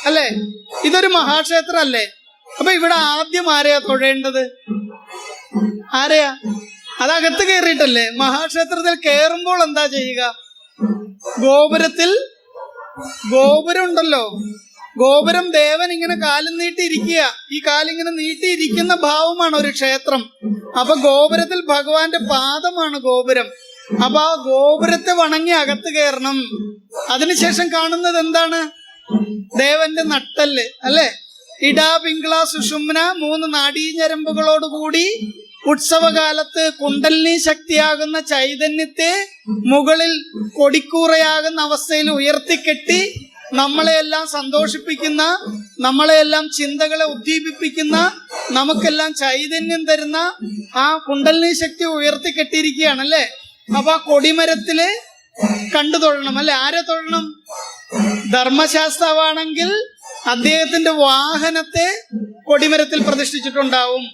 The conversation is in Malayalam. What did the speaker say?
അല്ലേ? ഇതൊരു മഹാക്ഷേത്രം അല്ലേ? അപ്പൊ ഇവിടെ ആദ്യം ആരെയാ തൊഴേണ്ടത്? ആരെയാ? അതകത്ത് കയറിയിട്ടല്ലേ. മഹാക്ഷേത്രത്തിൽ കയറുമ്പോൾ എന്താ ചെയ്യുക? ഗോപുരം ഉണ്ടല്ലോ, ഗോപുരം ദേവൻ ഇങ്ങനെ കാലും നീട്ടിയിരിക്കുക. ഈ കാലിങ്ങനെ നീട്ടിയിരിക്കുന്ന ഭാവമാണ് ഒരു ക്ഷേത്രം. അപ്പൊ ഗോപുരത്തിൽ ഭഗവാന്റെ പാദമാണ് ഗോപുരം. അപ്പൊ ആ ഗോപുരത്തെ വണങ്ങി അകത്ത് കയറണം. അതിനുശേഷം കാണുന്നത് എന്താണ്? ദേവന്റെ നട്ടല് അല്ലെ? ഇടാ, പിങ്കള, സുഷുമ്ന 3 നാഡീഞരമ്പുകളോടുകൂടി ഉത്സവകാലത്ത് കുണ്ടലിനി ശക്തിയാകുന്ന ചൈതന്യത്തെ മുകളിൽ കൊടിക്കൂറയാകുന്ന അവസ്ഥയിൽ ഉയർത്തിക്കെട്ടി നമ്മളെയെല്ലാം സന്തോഷിപ്പിക്കുന്ന, നമ്മളെയെല്ലാം ചിന്തകളെ ഉദ്ദീപിപ്പിക്കുന്ന, നമുക്കെല്ലാം ചൈതന്യം തരുന്ന ആ കുണ്ടലിനി ശക്തി ഉയർത്തിക്കെട്ടിയിരിക്കുകയാണ് അല്ലേ? അപ്പൊ ആ കൊടിമരത്തില് കണ്ടു തൊഴണം അല്ലെ? ആരെ തൊഴണം? ധർമ്മശാസ്താവാണെങ്കിൽ അദ്ദേഹത്തിന്റെ വാഹനത്തെ കൊടിമരത്തിൽ പ്രതിഷ്ഠിച്ചിട്ടുണ്ടാവും.